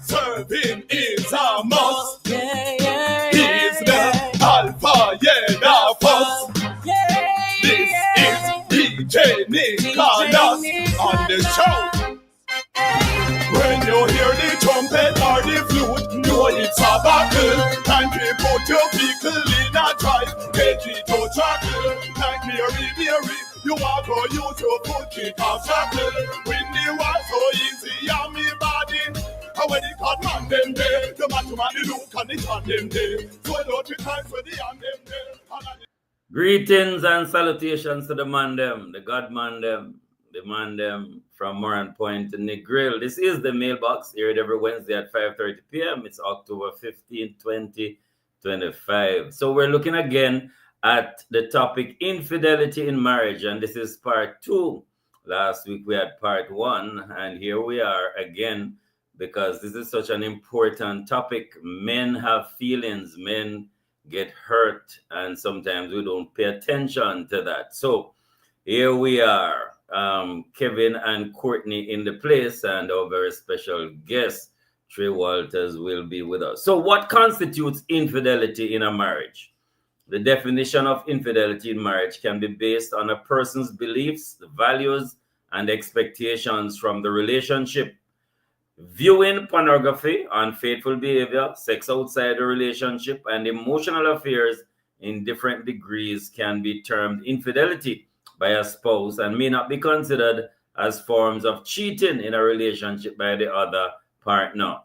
Serving is a must. He's the Alpha, the first. This is DJ Nicholas on the show. When you hear the trumpet or the flute, know it's a battle. And we put your vehicle in a drive, get it to travel. Like Mary, you are going to use your foot, it off shackle. When the war so easy, and me body. And when the God man them there, the man to man the look and the on them there. So I don't be time for the on them there. Greetings and salutations to the man them, the God man them, the man them from Moran Point to Nick Grill. This is the mailbox, aired every Wednesday at 5:30 p.m. It's October 15, 2025. So we're looking again at the topic infidelity in marriage, and this is part 2. Last week we had part 1, and here we are again because this is such an important topic. Men have feelings, men get hurt, and sometimes we don't pay attention to that. So here we are, Kevin and Courtney in the place, and our very special guest, Trey Walters, will be with us. So what constitutes infidelity in a marriage? The definition of infidelity in marriage can be based on a person's beliefs, values, and expectations from the relationship. Viewing pornography, unfaithful behavior, sex outside the relationship, and emotional affairs in different degrees can be termed infidelity by a spouse and may not be considered as forms of cheating in a relationship by the other partner.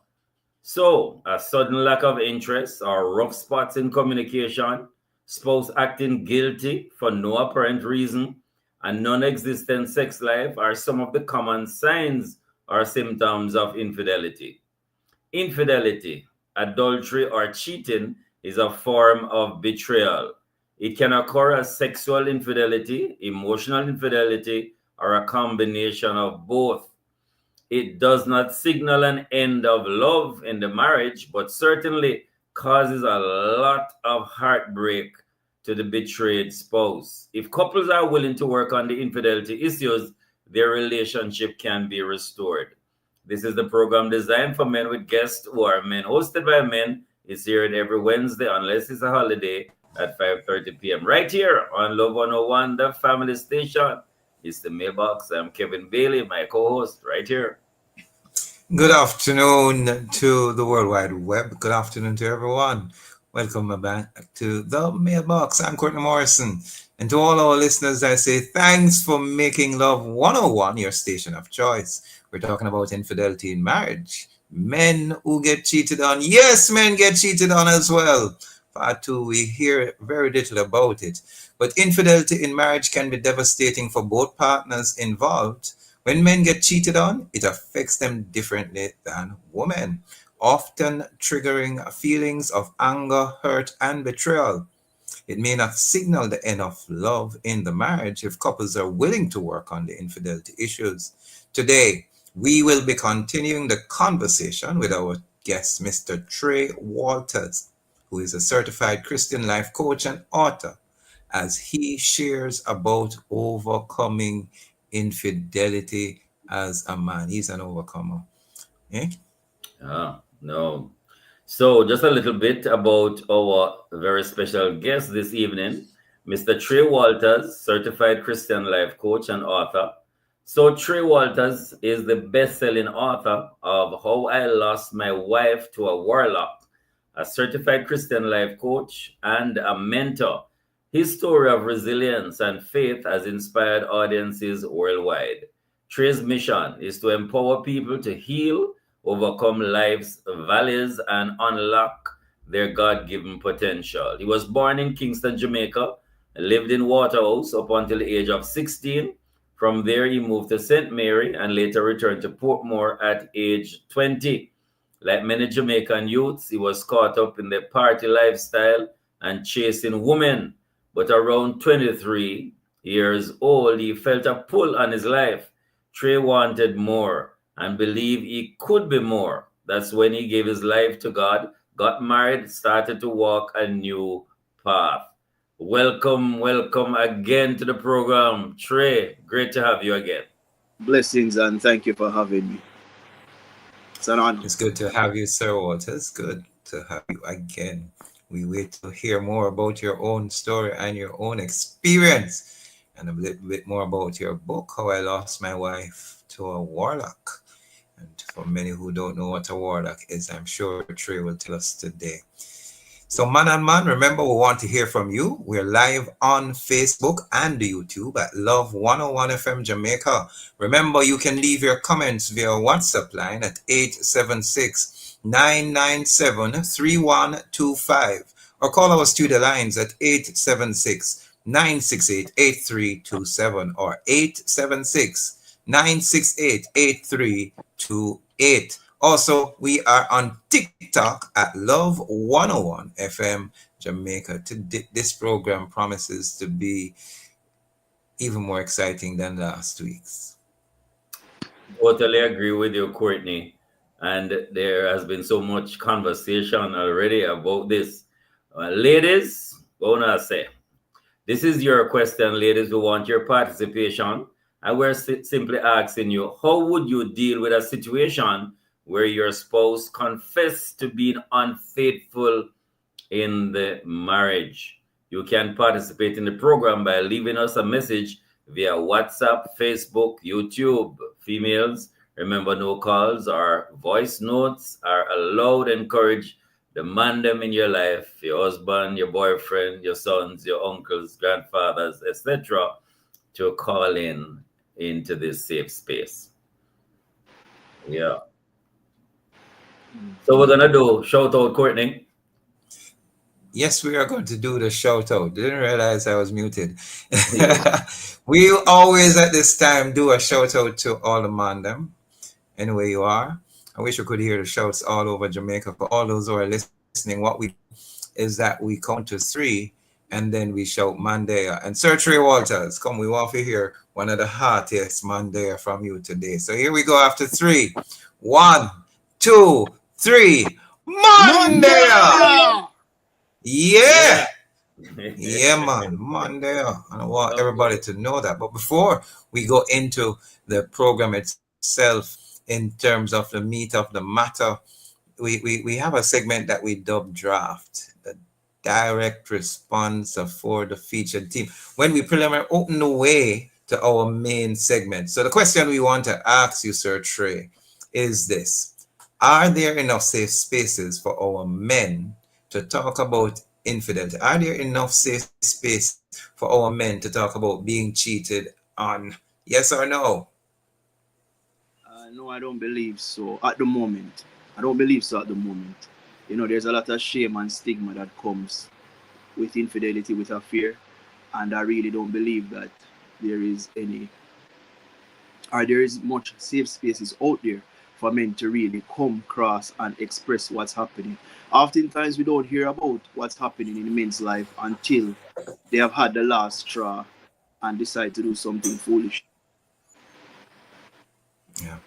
So, a sudden lack of interest or rough spots in communication, spouse acting guilty for no apparent reason, and non-existent sex life are some of the common signs or symptoms of infidelity. Infidelity, adultery, or cheating is a form of betrayal. It can occur as sexual infidelity, emotional infidelity, or a combination of both. It does not signal an end of love in the marriage, but certainly causes a lot of heartbreak to the betrayed spouse. If couples are willing to work on the infidelity issues, their relationship can be restored. This is the program designed for men with guests who are men, hosted by men. It's aired every Wednesday, unless it's a holiday, at 5:30 p.m. right here on Love 101, the family station. It's the mailbox. I'm Kevin Bailey, my co-host, right here. Good afternoon to the World Wide Web. Good afternoon to everyone. Welcome back to the mailbox. I'm Courtney Morrison. And to all our listeners, I say thanks for making Love 101 your station of choice. We're talking about infidelity in marriage. Men who get cheated on. Yes, men get cheated on as well. Part 2, we hear very little about it. But infidelity in marriage can be devastating for both partners involved. When men get cheated on, it affects them differently than women, often triggering feelings of anger, hurt, and betrayal. It may not signal the end of love in the marriage if couples are willing to work on the infidelity issues. Today, we will be continuing the conversation with our guest, Mr. Trey Walters, who is a certified Christian life coach and author, as he shares about overcoming infidelity as a man. He's an overcomer. Eh? No. So just a little bit about our very special guest this evening, Mr. Trey Walters, certified Christian life coach and author. So Trey Walters is the best-selling author of How I Lost My Wife to a Warlock, a certified Christian life coach and a mentor. His story of resilience and faith has inspired audiences worldwide. Trey's mission is to empower people to heal, overcome life's valleys, and unlock their God-given potential. He was born in Kingston, Jamaica, lived in Waterhouse up until the age of 16. From there, he moved to St. Mary and later returned to Portmore at age 20. Like many Jamaican youths, he was caught up in the party lifestyle and chasing women. But around 23 years old, he felt a pull on his life. Trey wanted more and believed he could be more. That's when he gave his life to God, got married, started to walk a new path. Welcome again to the program, Trey. Great to have you again. Blessings and thank you for having me. It's an honor. It's good to have you, Sir Walter. It's good to have you again. We wait to hear more about your own story and your own experience, and a little bit more about your book, How I Lost My Wife to a Warlock. And for many who don't know what a warlock is, I'm sure Trey will tell us today. So, man and man, remember we want to hear from you. We're live on Facebook and YouTube at Love 101 FM Jamaica. Remember, you can leave your comments via WhatsApp line at 876-997-3125 or call our studio lines at 876-968-8327 or 876-968-8328. Also, we are on TikTok at Love 101 FM Jamaica. This program promises to be even more exciting than last week's. Totally agree with you, Courtney. And there has been so much conversation already about this. Ladies, what I say? This is your question, ladies. We want your participation. And we're simply asking you, how would you deal with a situation where your spouse confessed to being unfaithful in the marriage? You can participate in the program by leaving us a message via WhatsApp, Facebook, YouTube. Females, remember, no calls or voice notes are allowed. Encourage the man them in your life, your husband, your boyfriend, your sons, your uncles, grandfathers, etc., to call into this safe space. Yeah. So we're gonna do shout out, Courtney. Yes, we are going to do the shout out. Didn't realize I was muted. We always at this time do a shout out to all the man them, anywhere you are. I wish you could hear the shouts all over Jamaica. For all those who are listening, what we do is that we count to three and then we shout Mandaya. And Sir Trey Walters, come, we want to hear one of the heartiest Mandaya from you today. So here we go after three. 1, 2, 3. Mandaya! Yeah! Yeah, man. Mandaya. I want everybody to know that. But before we go into the program itself, in terms of the meat of the matter, we have a segment that we dub draft, the direct response for the featured team. When we preliminary open the way to our main segment. So the question we want to ask you, Sir Trey, is this: are there enough safe spaces for our men to talk about infidelity? Are there enough safe space for our men to talk about being cheated on? Yes or no? No, I don't believe so at the moment. I don't believe so at the moment. There's a lot of shame and stigma that comes with infidelity, with affair, and I really don't believe that there is any, or there is much safe spaces out there for men to really come across and express what's happening. Oftentimes, we don't hear about what's happening in men's life until they have had the last straw and decide to do something foolish. Yeah.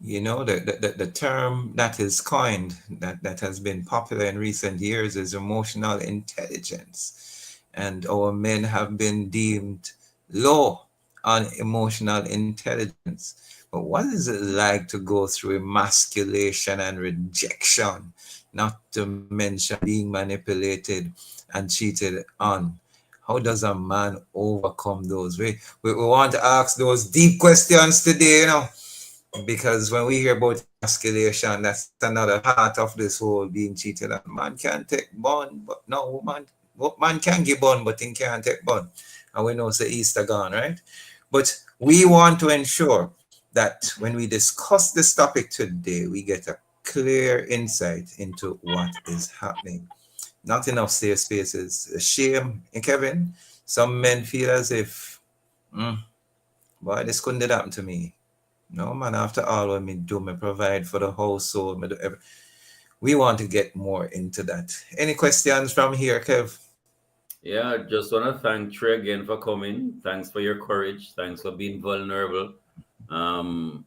The term that is coined, that has been popular in recent years, is emotional intelligence. And our men have been deemed low on emotional intelligence. But what is it like to go through emasculation and rejection, not to mention being manipulated and cheated on? How does a man overcome those? We want to ask those deep questions today, because when we hear about emasculation, that's another part of this whole being cheated on. Man can take bun, but no, man can give bun, but he can't take bun. And we know it's the Easter gone, right? But we want to ensure that when we discuss this topic today, we get a clear insight into what is happening. Not enough safe spaces. A shame, Kevin. Some men feel as if, boy, this couldn't happen to me. No, man, after all what me do, me provide for the household. We want to get more into that. Any questions from here, Kev? Yeah, just want to thank Trey again for coming. Thanks for your courage. Thanks for being vulnerable. And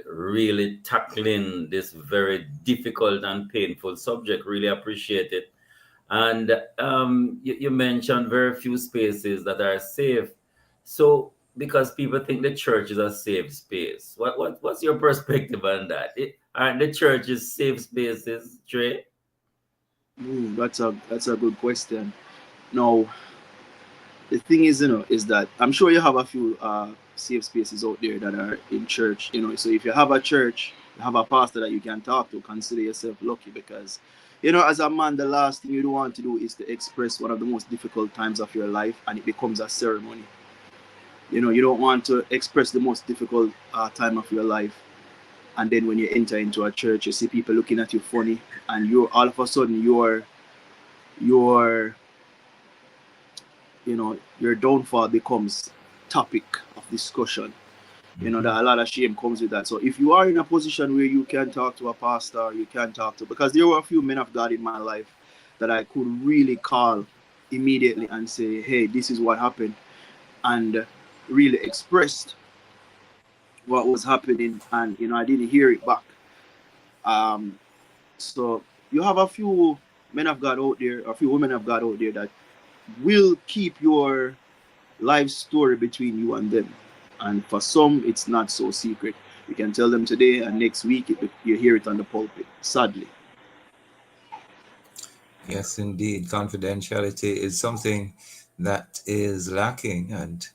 really tackling this very difficult and painful subject. Really appreciate it. And you mentioned very few spaces that are safe. So, because people think the church is a safe space, what's your perspective on that? Aren't the churches safe spaces, Trey? That's a good question. Now, the thing is, is that I'm sure you have a few safe spaces out there that are in church. So if you have a church, you have a pastor that you can talk to, consider yourself lucky because, as a man, the last thing you don't want to do is to express one of the most difficult times of your life, and it becomes a ceremony. You don't want to express the most difficult time of your life, and then when you enter into a church, you see people looking at you funny, and you all of a sudden your your downfall becomes topic of discussion. That a lot of shame comes with that. So if you are in a position where you can talk to a pastor, you can talk to, because there were a few men of God in my life that I could really call immediately and say, hey, this is what happened, and really expressed what was happening, and I didn't hear it back. So you have a few men of God out there, a few women of God out there that will keep your life story between you and them. And for some, it's not so secret. You can tell them today, and next week you hear it on the pulpit, sadly. Yes, indeed. Confidentiality is something that is lacking, and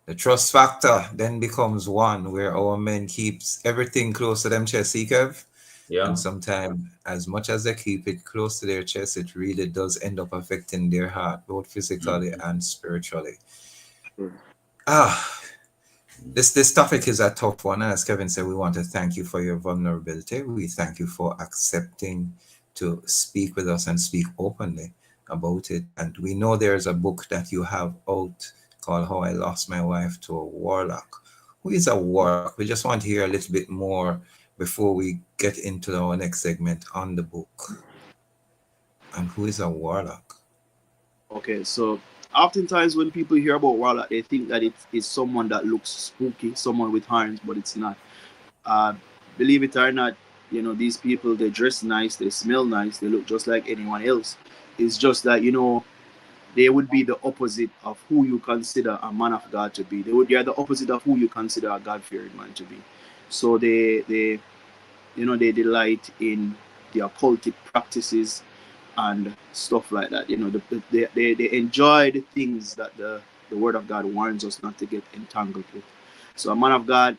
the trust factor then becomes one where our men keeps everything close to them chest, Kev. Yeah. And sometimes, as much as they keep it close to their chest, it really does end up affecting their heart, both physically and spiritually. Sure. This topic is a tough one. As Kevin said, we want to thank you for your vulnerability. We thank you for accepting to speak with us and speak openly about it. And we know there's a book that you have out called How I Lost My Wife to a Warlock. Who is a warlock? We just want to hear a little bit more before we get into our next segment on the book. And who is a warlock? Okay, so oftentimes when people hear about warlock, they think that it is someone that looks spooky, someone with horns, but it's not. Believe it or not, these people, they dress nice, they smell nice, they look just like anyone else. It's just that, they would be the opposite of who you consider a man of God to be. They are the opposite of who you consider a God-fearing man to be. So they delight in the occultic practices and stuff like that. They enjoy the things that the Word of God warns us not to get entangled with. So a man of God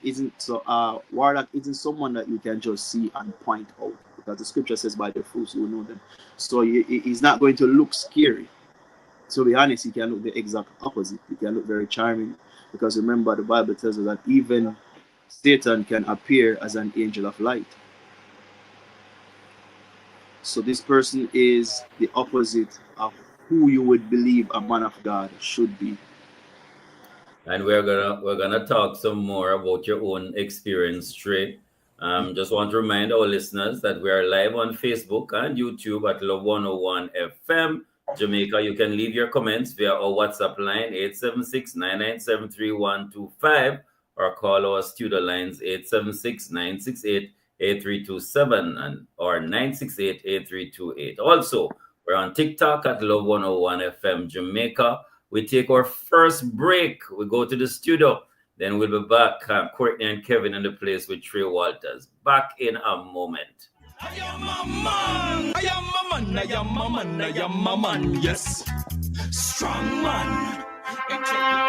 warlock isn't someone that you can just see and point out, because the scripture says by the fruits you will know them. So he's not going to look scary. To be honest, he can look the exact opposite. He can look very charming, because remember the Bible tells us that even Satan can appear as an angel of light. So this person is the opposite of who you would believe a man of God should be. And we're gonna talk some more about your own experience, Trey. Just want to remind our listeners that we are live on Facebook and YouTube at Love 101 FM Jamaica. You can leave your comments via our WhatsApp line 876-997-3125 or call our studio lines 876-968-8327 and or 968-8328. Also, we're on TikTok at Love 101 FM Jamaica. We take our first break. We go to the studio. Then we'll be back. Courtney and Kevin in the place with Trey Walters. Back in a moment. I am a man. I am a man. I am a man. I am a man. Yes. Strong man.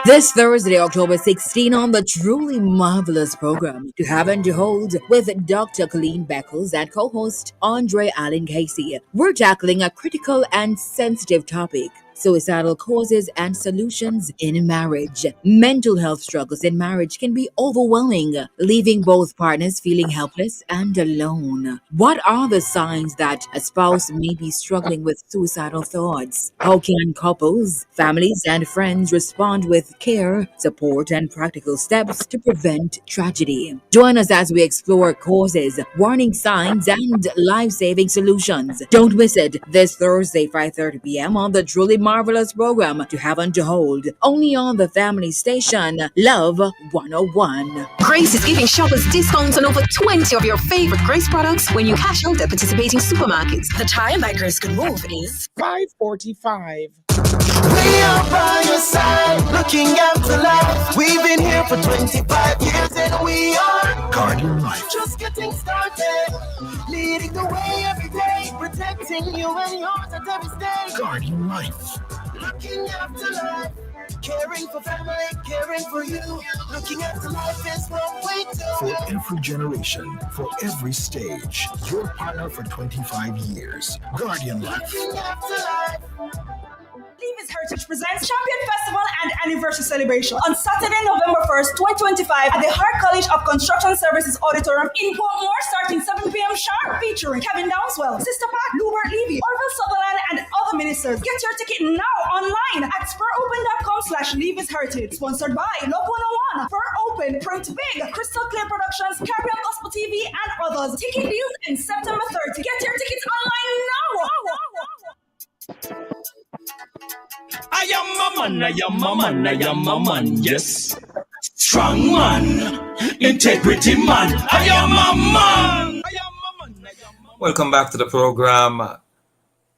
This Thursday, October 16, on the truly marvelous program To Have and to Hold with Dr. Colleen Beckles and co-host Andre Allen Casey. We're tackling a critical and sensitive topic: suicidal causes and solutions in marriage. Mental health struggles in marriage can be overwhelming, leaving both partners feeling helpless and alone. What are the signs that a spouse may be struggling with suicidal thoughts? How can couples, families, and friends respond with care, support, and practical steps to prevent tragedy? Join us as we explore causes, warning signs, and life-saving solutions. Don't miss it this Thursday, 5:30 p.m. on the truly marvelous program To Have and to Hold, only on the family station Love 101. Grace is giving shoppers discounts on over 20 of your favorite Grace products when you cash out at participating supermarkets. The time that Grace can move is 5:45. We are by your side, looking after life. We've been here for 25 years and we are Guard your life. Just getting started. Leading the way every day. Protecting you and yours at every stage. Guard your life. Looking after life. Caring for family, caring for you. Looking after life is what we do. For every generation, for every stage, your partner for 25 years. Guardian Life. Looking after life. Levis Heritage presents Champion Festival and Anniversary Celebration on Saturday, November 1st, 2025 at the Hart College of Construction Services Auditorium in Portmore starting 7 p.m. sharp, featuring Kevin Downswell, Sister Pat, Lubert Levy, Orville Sutherland, and other ministers. Get your ticket now online at spuropen.com/Levis Heritage. Sponsored by Love 101, Spur Open, Print Big, Crystal Clear Productions, Caribbean Gospel TV, and others. Ticket deals in September 30. Get your tickets online now. I am a man, I am a man, I am a man, yes. Strong man, integrity man, I am a man. Welcome back to the program,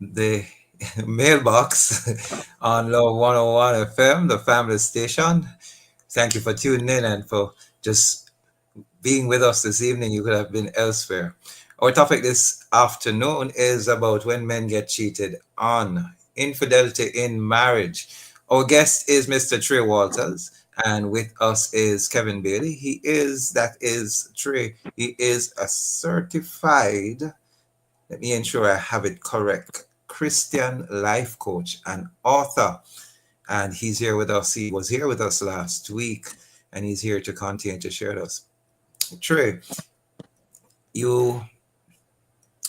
the mailbox on Love 101 FM, the family station. Thank you for tuning in and for just being with us this evening. You could have been elsewhere. Our topic this afternoon is about when men get cheated on. Infidelity in marriage. Our guest is Mr. Trey Walters, and with us is Kevin Bailey. He is a certified, let me ensure I have it correct, Christian life coach and author. And he's here with us. He was here with us last week, and he's here to continue to share with us. Trey, we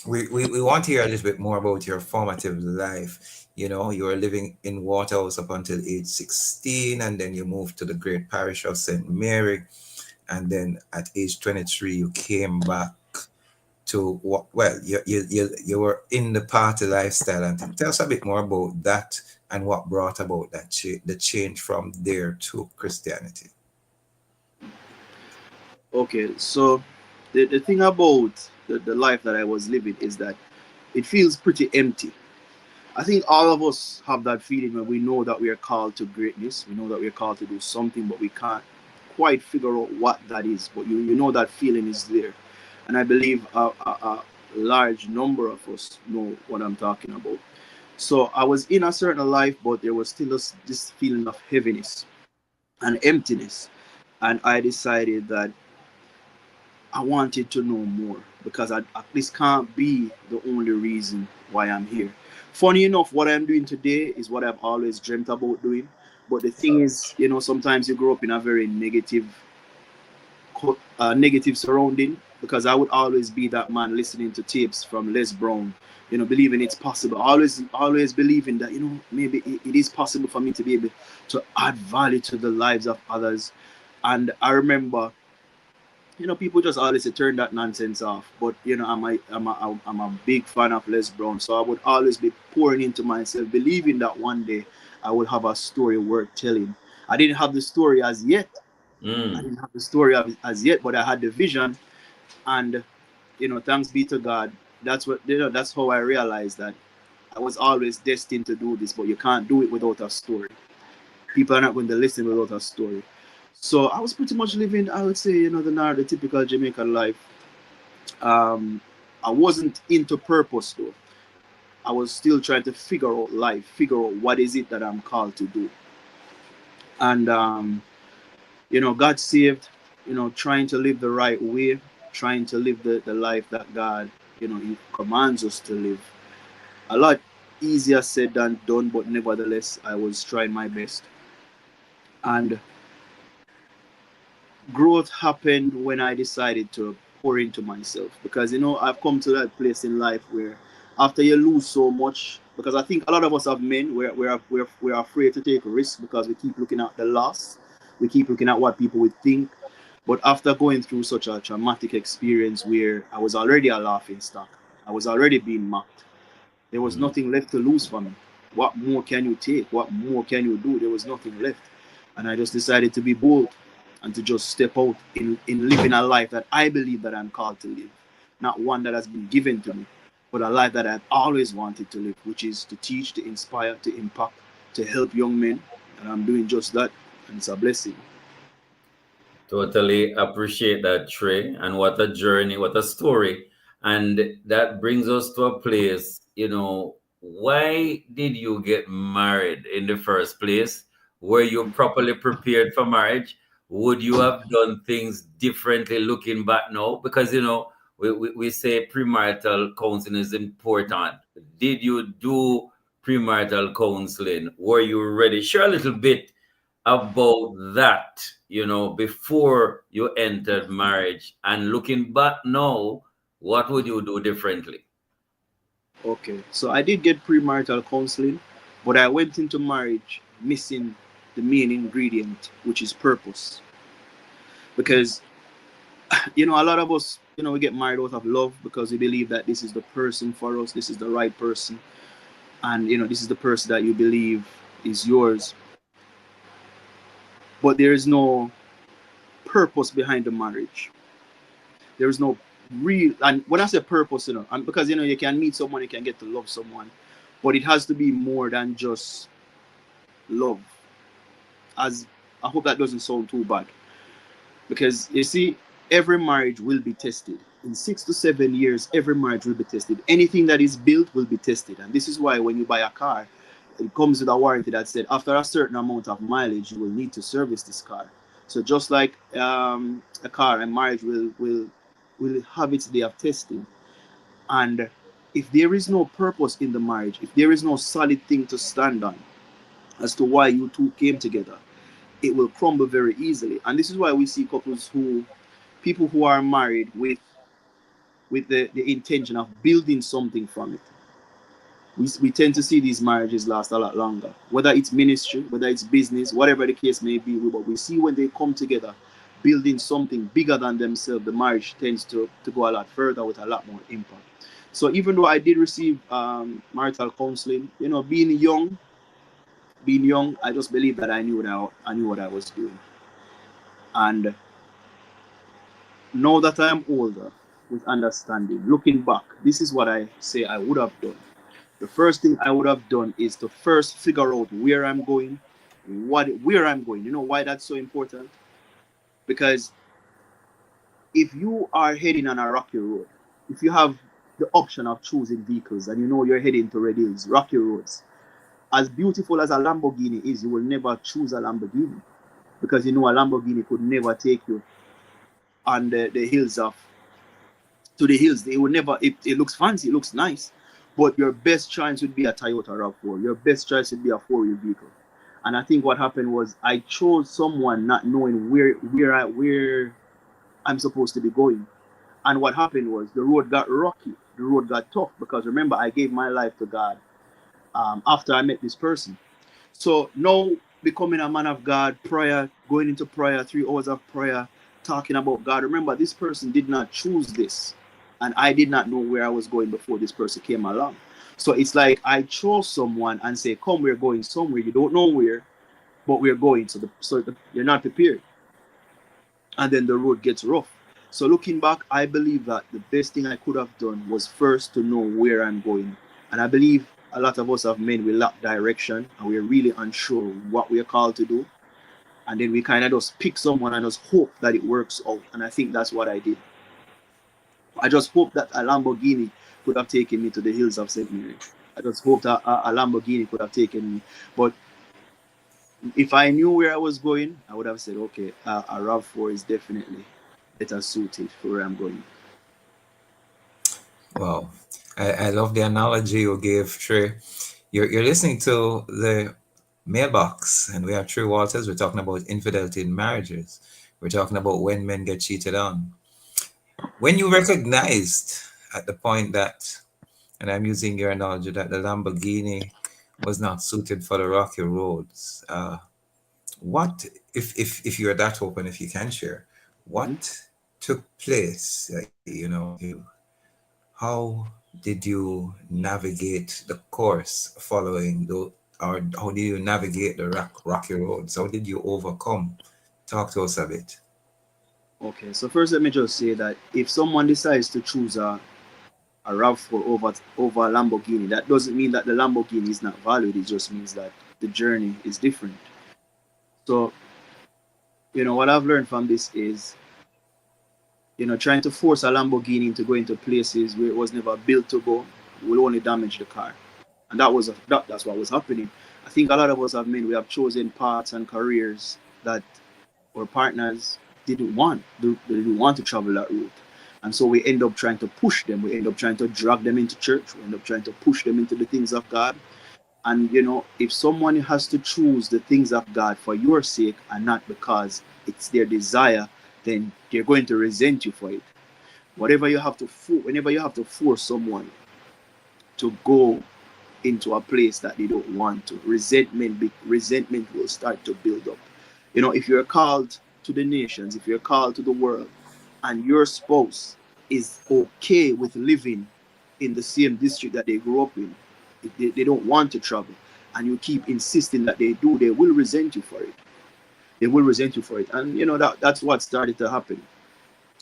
want to hear a little bit more about your formative life. You know, you were living in Waterhouse up until age 16, and then you moved to the great parish of St. Mary. And then at age 23, you came back to what? Well, you were in the party lifestyle. And tell us a bit more about that and what brought about that the change from there to Christianity. Okay, so the thing about the life that I was living is that it feels pretty empty. I think all of us have that feeling when we know that we are called to greatness. We know that we are called to do something, but we can't quite figure out what that is. But you know that feeling is there. And I believe a large number of us know what I'm talking about. So I was in a certain life, but there was still this feeling of heaviness and emptiness. And I decided that I wanted to know more, because this can't be the only reason why I'm here. Funny enough, what I'm doing today is what I've always dreamt about doing. But the thing is, you know, sometimes you grow up in a very negative surrounding, because I would always be that man listening to tapes from Les Brown, you know, believing it's possible. Always believing that, you know, maybe it is possible for me to be able to add value to the lives of others. And I remember, you know, people just always say turn that nonsense off. But you know, I'm a big fan of Les Brown, so I would always be pouring into myself, believing that one day I would have a story worth telling. I didn't have the story as yet. But I had the vision, and you know, thanks be to God. That's how I realized that I was always destined to do this. But you can't do it without a story. People are not going to listen without a story. So I was pretty much living, I would say, you know, the typical Jamaican life. I wasn't into purpose though. I was still trying to figure out life, figure out what is it that I'm called to do. And, you know, God saved, you know, trying to live the right way, trying to live the life that God, you know, He commands us to live. A lot easier said than done, but nevertheless, I was trying my best. And growth happened when I decided to pour into myself, because you know, I've come to that place in life where after you lose so much, because I think a lot of us have men, we're afraid to take risks because we keep looking at the loss, we keep looking at what people would think. But after going through such a traumatic experience where I was already a laughing stock, I was already being mocked, there was nothing left to lose for me. What more can you take? What more can you do? There was nothing left. And I just decided to be bold and to just step out in living a life that I believe that I'm called to live. Not one that has been given to me, but a life that I've always wanted to live, which is to teach, to inspire, to impact, to help young men. And I'm doing just that, and it's a blessing. Totally appreciate that, Trey. And what a journey, what a story. And that brings us to a place, why did you get married in the first place? Were you properly prepared for marriage? Would you have done things differently looking back now? Because, we say premarital counseling is important. Did you do premarital counseling? Were you ready? Share a little bit about that, before you entered marriage, and looking back now, what would you do differently? Okay, so I did get premarital counseling, but I went into marriage missing the main ingredient, which is purpose. Because, a lot of us, we get married out of love because we believe that this is the person for us, this is the right person, and, this is the person that you believe is yours. But there is no purpose behind the marriage. There is no real, and when I say purpose, and because, you can meet someone, you can get to love someone, but it has to be more than just love. As I hope that doesn't sound too bad, because you see, every marriage will be tested. In 6 to 7 years, every marriage will be tested. Anything that is built will be tested, and this is why when you buy a car, it comes with a warranty that said after a certain amount of mileage, you will need to service this car. So just like a car, and marriage will have its day of testing. And if there is no purpose in the marriage, if there is no solid thing to stand on as to why you two came together, it will crumble very easily. And this is why we see people who are married with the intention of building something from it. We tend to see these marriages last a lot longer, whether it's ministry, whether it's business, whatever the case may be. But we see when they come together building something bigger than themselves, the marriage tends to go a lot further with a lot more impact. So even though I did receive marital counseling, being young, I just believe that I knew what I was doing. And now that I am older, with understanding, looking back, this is what I say I would have done. The first thing I would have done is to first figure out where I'm going, where I'm going. You know why that's so important? Because if you are heading on a rocky road, if you have the option of choosing vehicles and you know you're heading to red hills, rocky roads, as beautiful as a Lamborghini is, you will never choose a Lamborghini because you know a Lamborghini could never take you on the hills of to the hills. They will never. It looks fancy, it looks nice, but your best choice would be a Toyota RAV4. Your best choice would be a four-wheel vehicle. And I think what happened was I chose someone not knowing where I'm supposed to be going. And what happened was the road got rocky, the road got tough because remember I gave my life to God after I met this person. So now becoming a man of God, prayer, going into prayer, 3 hours of prayer, talking about God. Remember, this person did not choose this. And I did not know where I was going before this person came along. So it's like I chose someone and say, come, we're going somewhere. You don't know where, but we're going. You're not prepared. And then the road gets rough. So looking back, I believe that the best thing I could have done was first to know where I'm going. And I believe a lot of us as men, we lack direction and we're really unsure what we're called to do. And then we kind of just pick someone and just hope that it works out. And I think that's what I did. I just hope that a Lamborghini could have taken me to the hills of St. Mary. I just hope that a Lamborghini could have taken me. But if I knew where I was going, I would have said, okay, a RAV4 is definitely better suited for where I'm going. Wow. I love the analogy you gave, Trey. You're listening to the mailbox, and we have Trey Walters. We're talking about infidelity in marriages. We're talking about when men get cheated on. When you recognized at the point that, and I'm using your analogy, that the Lamborghini was not suited for the rocky roads, what, if you're that open, if you can share, what took place, you, how did you navigate the course following the, or how did you navigate the rocky roads? How did you overcome? Talk to us a bit. Okay, so first let me just say that if someone decides to choose a RAV4 over a Lamborghini, that doesn't mean that the Lamborghini is not valued. It just means that the journey is different. So what I've learned from this is, trying to force a Lamborghini to go into places where it was never built to go will only damage the car. And that's what was happening. I think a lot of us have men, we have chosen paths and careers that our partners didn't want. They didn't want to travel that route. And so we end up trying to push them. We end up trying to drag them into church. We end up trying to push them into the things of God. And, if someone has to choose the things of God for your sake and not because it's their desire, then they're going to resent you for it. Whenever you have to force someone to go into a place that they don't want to, resentment will start to build up. If you're called to the nations, if you're called to the world, and your spouse is okay with living in the same district that they grew up in, if they don't want to travel, and you keep insisting that they do, they will resent you for it. They will resent you for it. And that's what started to happen.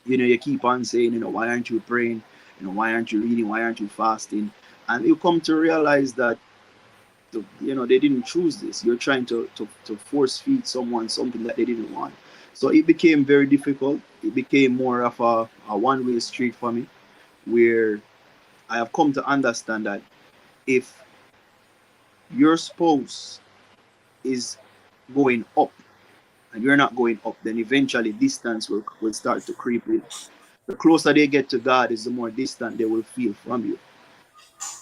You keep on saying, why aren't you praying? Why aren't you reading? Why aren't you fasting? And you come to realize that they didn't choose this. You're trying to force feed someone something that they didn't want. So it became very difficult. It became more of a one-way street for me, where I have come to understand that if your spouse is going up and you're not going up, then eventually distance will start to creep in. The closer they get to God is the more distant they will feel from you.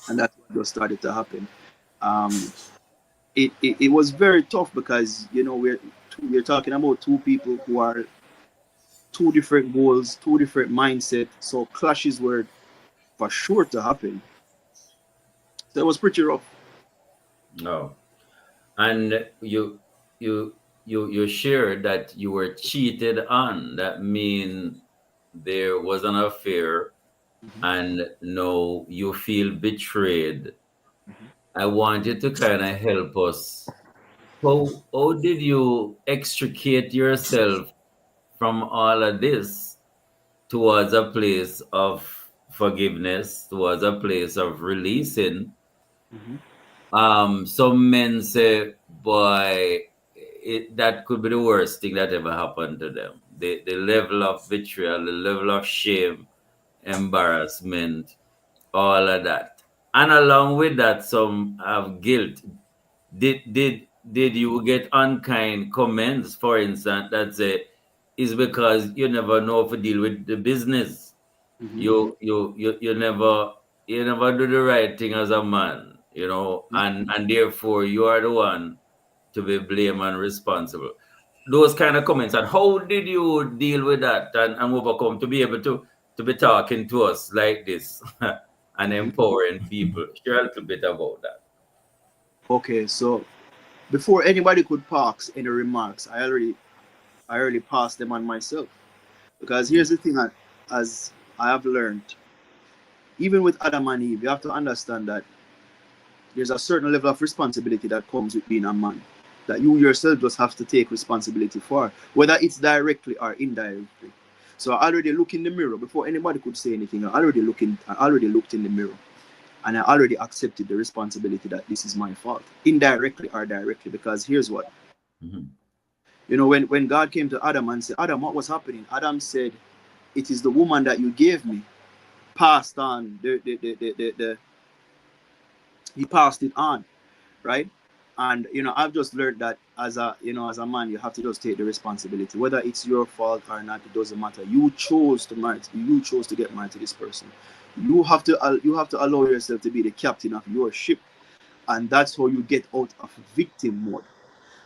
And that's what just started to happen. It was very tough because, we're talking about two people who are two different goals, two different mindsets. So clashes were for sure to happen. So it was pretty rough. No. And you shared that you were cheated on. That means there was an affair, and now you feel betrayed. I want you to kind of help us. How did you extricate yourself from all of this towards a place of forgiveness, towards a place of releasing? Some men say, boy, that could be the worst thing that ever happened to them. The level of vitriol, the level of shame, embarrassment, all of that. And along with that, some have guilt. Did you get unkind comments, for instance, that say is because you never know how to deal with the business? You never do the right thing as a man, and therefore you are the one to be blamed and responsible. Those kind of comments. And how did you deal with that and overcome to be able to be talking to us like this and empowering people? Share a little bit about that. Okay, so before anybody could pass any remarks, I already passed them on myself. Because here's the thing, as I have learned, even with Adam and Eve, you have to understand that there's a certain level of responsibility that comes with being a man, that you yourself just have to take responsibility for, whether it's directly or indirectly. So I already look in the mirror before anybody could say anything. I already looked in the mirror, and I already accepted the responsibility that this is my fault, indirectly or directly. Because here's what, when God came to Adam and said, Adam, what was happening? Adam said, it is the woman that you gave me. Passed on he passed it on, right? And I've just learned that as a man, you have to just take the responsibility, whether it's your fault or not. It doesn't matter. You chose to get married to this person. You have to allow yourself to be the captain of your ship, and that's how you get out of victim mode.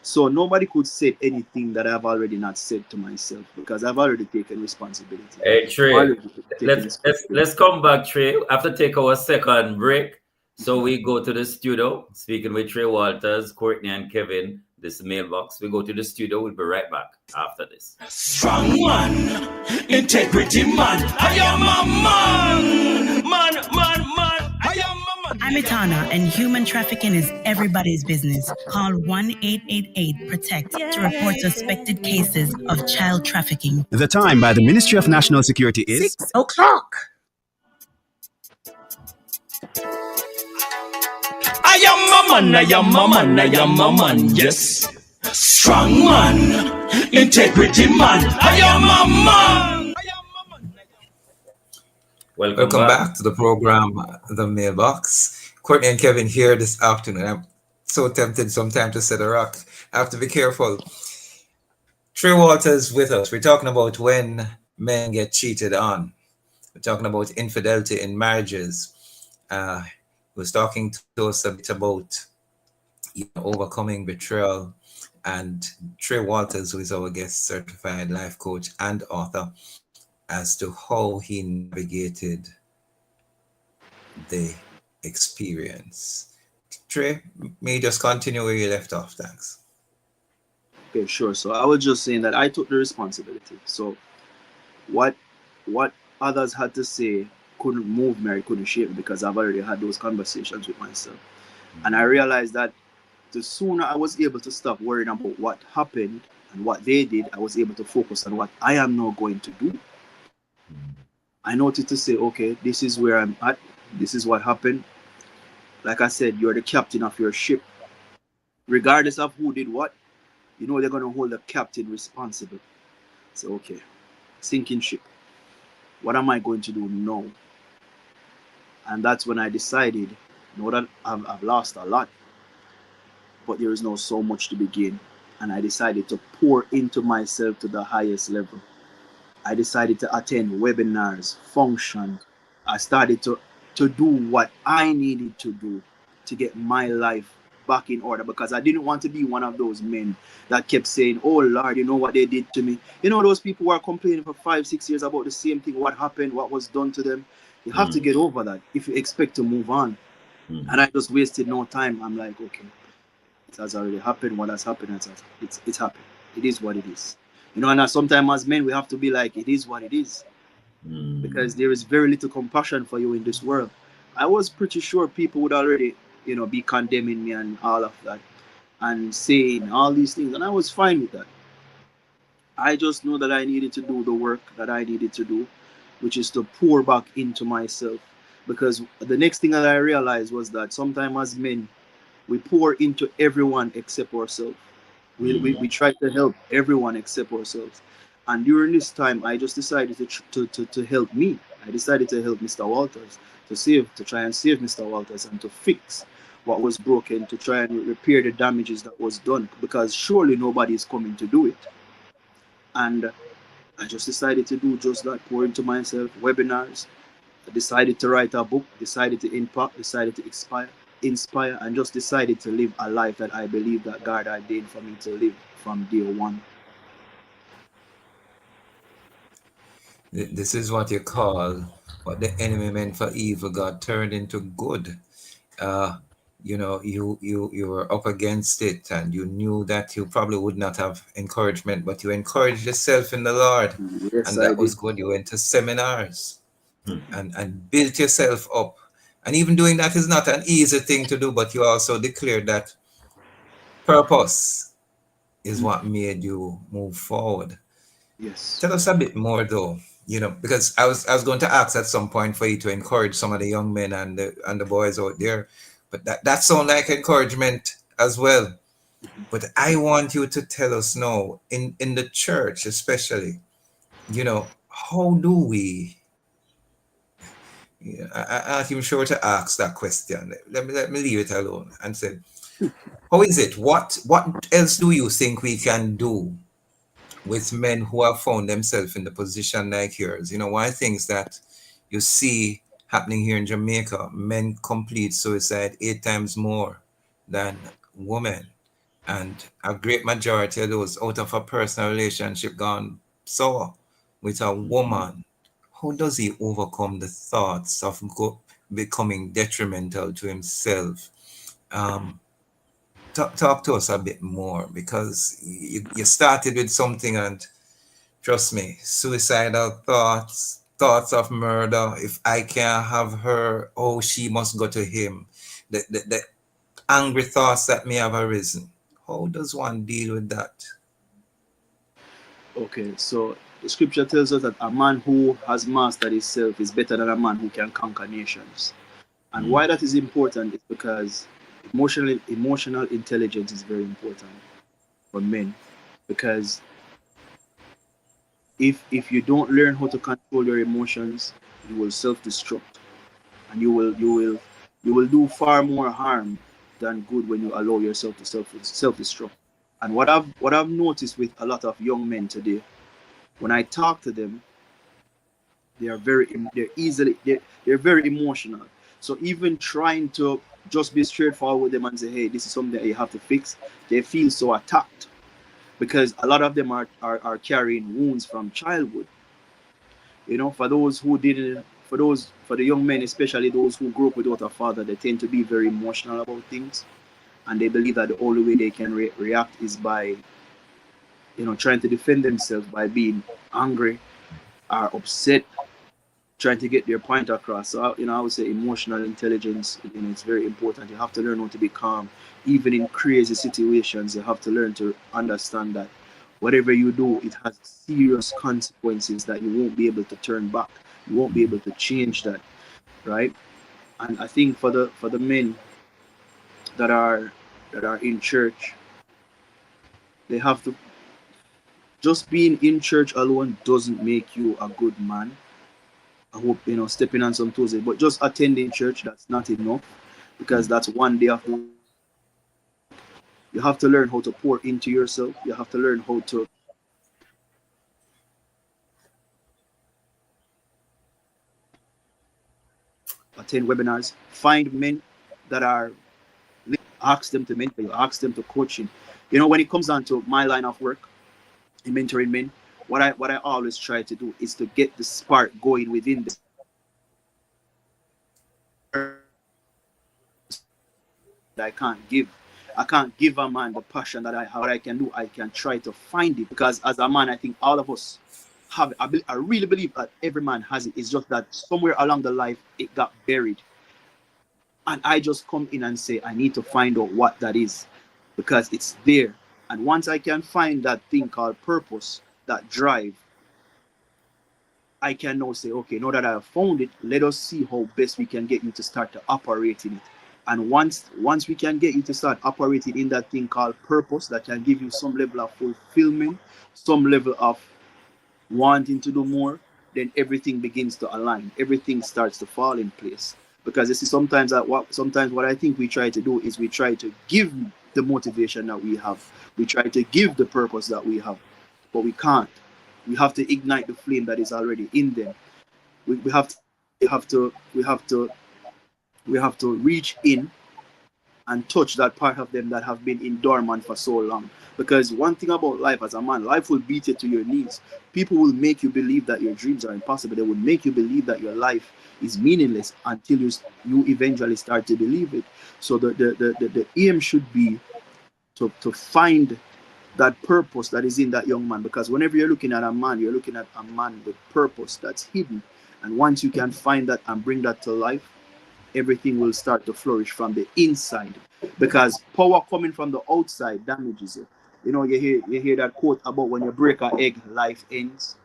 So nobody could say anything that I've already not said to myself, because I've already taken responsibility. Hey Trey, let's come back, Trey. After take our second break. So we go to the studio, speaking with Trey Walters, Courtney, and Kevin. This mailbox. We go to the studio. We'll be right back after this. Strong man, integrity man. I am a man. I am a man. I'm Itana, and human trafficking is everybody's business. Call 1-888-PROTECT to report suspected cases of child trafficking. The time by the Ministry of National Security is 6 o'clock. I am a man, yes. Strong man, integrity man. I am a man. Welcome back to the program, The Mailbox. Courtney and Kevin here this afternoon. I'm so tempted sometimes to set a rock. I have to be careful. Trey Walters with us. We're talking about when men get cheated on. We're talking about infidelity in marriages. He was talking to us a bit about overcoming betrayal. And Trey Walters, who is our guest certified life coach and author, as to how he navigated the experience. Trey, may you just continue where you left off, thanks. Okay, sure. So I was just saying that I took the responsibility. So what others had to say couldn't move me, or couldn't shape me, because I've already had those conversations with myself. And I realized that the sooner I was able to stop worrying about what happened and what they did, I was able to focus on what I am now going to do. I noted to say, okay, this is where I'm at. This is what happened. Like I said, you're the captain of your ship. Regardless of who did what, you know they're going to hold the captain responsible. So, okay, sinking ship. What am I going to do now? And that's when I decided, know that I've lost a lot, but there is now so much to begin. And I decided to pour into myself to the highest level. I decided to attend webinars, function. I started to do what I needed to do to get my life back in order, because I didn't want to be one of those men that kept saying, oh Lord, you know what they did to me. You know those people who are complaining for 5-6 years about the same thing, what happened, what was done to them. You have to get over that if you expect to move on. And I just wasted no time. I'm like, okay, it has already happened. What has happened, it's happened. It is what it is. You know, and sometimes as men, we have to be like, it is what it is. Because there is very little compassion for you in this world. I was pretty sure people would already, be condemning me and all of that and saying all these things. And I was fine with that. I just know that I needed to do the work that I needed to do, which is to pour back into myself. Because the next thing that I realized was that sometimes as men, we pour into everyone except ourselves. We try to help everyone except ourselves. And during this time, I just decided to help me. I decided to help Mr. Walters, to try and save Mr. Walters and to fix what was broken, to try and repair the damages that was done, because surely nobody is coming to do it. And I just decided to do just that, pour into myself, webinars. I decided to write a book, decided to impact, decided to inspire, and just decided to live a life that I believe that God ordained for me to live from day one. This is what you call what the enemy meant for evil, God turned into good. You were up against it, and you knew that you probably would not have encouragement, but you encouraged yourself in the Lord. Yes, And that I was did. good. You went to seminars and built yourself up. And even doing that is not an easy thing to do, but you also declared that purpose is what made you move forward. Yes. Tell us a bit more though, because I was going to ask at some point for you to encourage some of the young men and the boys out there, but that sounds like encouragement as well. But I want you to tell us now, in the church especially, how do we? I'm not even sure to ask that question. Let me leave it alone and say, how is it? What else do you think we can do with men who have found themselves in the position like yours? One of the things that you see happening here in Jamaica, men complete suicide 8 times more than women. And a great majority of those out of a personal relationship gone sour with a woman. How does he overcome the thoughts of becoming detrimental to himself? Talk to us a bit more, because you started with something, and trust me, suicidal thoughts of murder. If I can't have her, oh, she must go to him. The angry thoughts that may have arisen. How does one deal with that? Okay, so the scripture tells us that a man who has mastered himself is better than a man who can conquer nations. And why that is important is because emotional intelligence is very important. for men, because if you don't learn how to control your emotions, you will self-destruct, and you will do far more harm than good when you allow yourself to self-destruct. And what I've noticed with a lot of young men today, when I talk to them, they're very emotional. So even trying to just be straightforward with them and say, hey, this is something that you have to fix, they feel so attacked, because a lot of them are carrying wounds from childhood. For those who didn't, for the young men, especially those who grew up without a father, they tend to be very emotional about things, and they believe that the only way they can react is by trying to defend themselves by being angry or upset, trying to get their point across. So I would say emotional intelligence, it's very important. You have to learn how to be calm, even in crazy situations. You have to learn to understand that whatever you do, it has serious consequences that you won't be able to turn back. You won't be able to change that, right? And I think for the men that are in church, they have to, just being in church alone doesn't make you a good man. I hope stepping on some toes, but just attending church, that's not enough, because that's one day of the week. You have to learn how to pour into yourself. You have to learn how to attend webinars. Find men that are, ask them to mentor you, ask them to coach you. When it comes down to my line of work in mentoring men, what I always try to do is to get the spark going within them. I can't give. I can't give a man the passion that I have. What I can do, I can try to find it, because as a man, I think all of us have it. I really believe that every man has it. It's just that somewhere along the life it got buried, and I just come in and say I need to find out what that is, because it's there. And once I can find that thing called purpose, that drive, I can now say, okay, now that I have found it, let us see how best we can get you to start to operate in it. And once we can get you to start operating in that thing called purpose, that can give you some level of fulfillment, some level of wanting to do more, then everything begins to align. Everything starts to fall in place. Because you see, sometimes what I think we try to do is we try to give the motivation that we have. We try to give the purpose that we have, but we can't. We have to ignite the flame that is already in them. We have to reach in and touch that part of them that have been in dormant for so long. Because one thing about life as a man, life will beat you to your knees. People will make you believe that your dreams are impossible. They will make you believe that your life is meaningless until you eventually start to believe it. So the aim should be to find that purpose that is in that young man. Because whenever you're looking at a man, you're looking at a man with purpose that's hidden. And once you can find that and bring that to life, everything will start to flourish from the inside, because power coming from the outside damages you. You hear that quote about when you break an egg, life ends.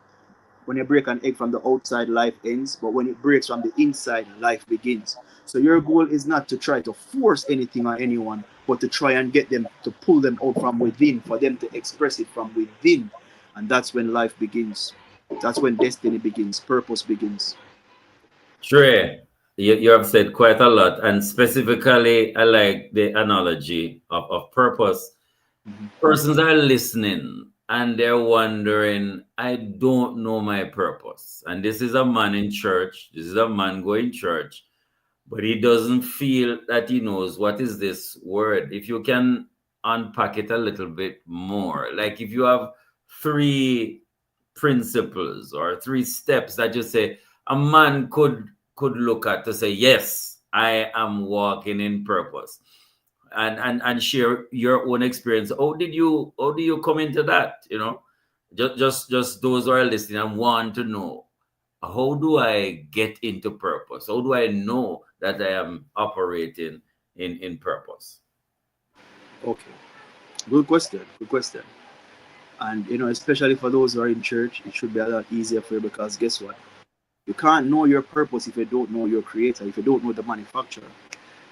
When you break an egg from the outside, life ends, but when it breaks from the inside, life begins. So your goal is not to try to force anything on anyone, but to try and get them to pull them out from within, for them to express it from within. And that's when life begins. That's when destiny begins, purpose begins. Trey, you have said quite a lot, and specifically, I like the analogy of purpose. Persons are listening and they're wondering, I don't know my purpose. And this is a man in church, this is a man going church, but he doesn't feel that he knows what is this word. If you can unpack it a little bit more, like if you have 3 principles or 3 steps that you say a man could look at to say, yes, I am walking in purpose, and share your own experience. How do you come into that? Just those who are listening and want to know, how do I get into purpose? How do I know that I am operating in purpose? Okay, good question. And especially for those who are in church, it should be a lot easier for you, because guess what? You can't know your purpose if you don't know your creator, if you don't know the manufacturer.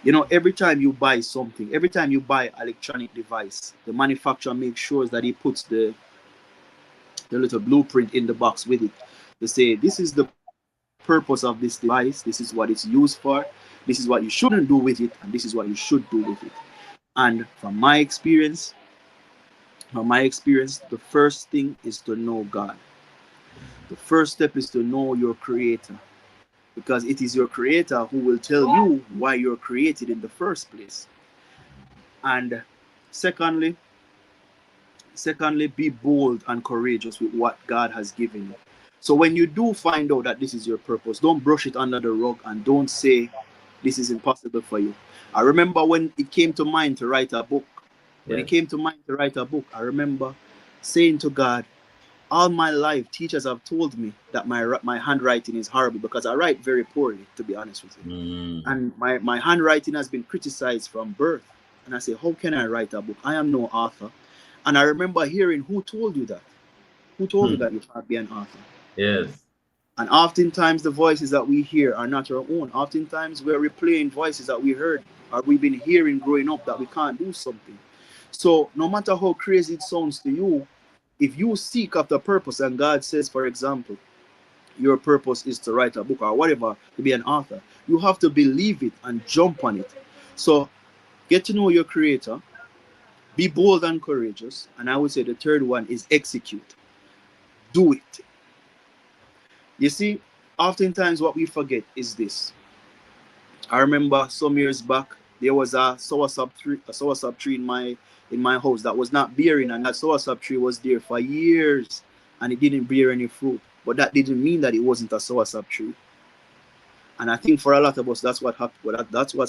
You know, every time you buy something, every time you buy electronic device, the manufacturer makes sure that he puts the little blueprint in the box with it to say this is the purpose of this device, this is what it's used for, this is what you shouldn't do with it, and this is what you should do with it. And from my experience, the first thing is to know God. The first step is to know your creator, because it is your creator who will tell you why you're created in the first place. And secondly, be bold and courageous with what God has given you. So when you do find out that this is your purpose, don't brush it under the rug and don't say this is impossible for you. I remember when it came to mind to write a book. When it Yes. came to mind to write a book, I remember saying to God, all my life, teachers have told me that my handwriting is horrible because I write very poorly, to be honest with you. And my handwriting has been criticized from birth. And I say, how can I write a book? I am no author. And I remember hearing, who told you that? Who told you that you can't be an author? Yes. And oftentimes the voices that we hear are not our own. Oftentimes we're replaying voices that we heard or we've been hearing growing up that we can't do something. So no matter how crazy it sounds to you, if you seek after purpose and God says, for example, your purpose is to write a book or whatever, to be an author, you have to believe it and jump on it. So get to know your creator, be bold and courageous. And I would say the third one is execute. Do it. You see, oftentimes what we forget is this. I remember some years back there was a soursop tree in my house that was not bearing, and that soursop tree was there for years and it didn't bear any fruit. But that didn't mean that it wasn't a soursop tree. And I think for a lot of us, that's what's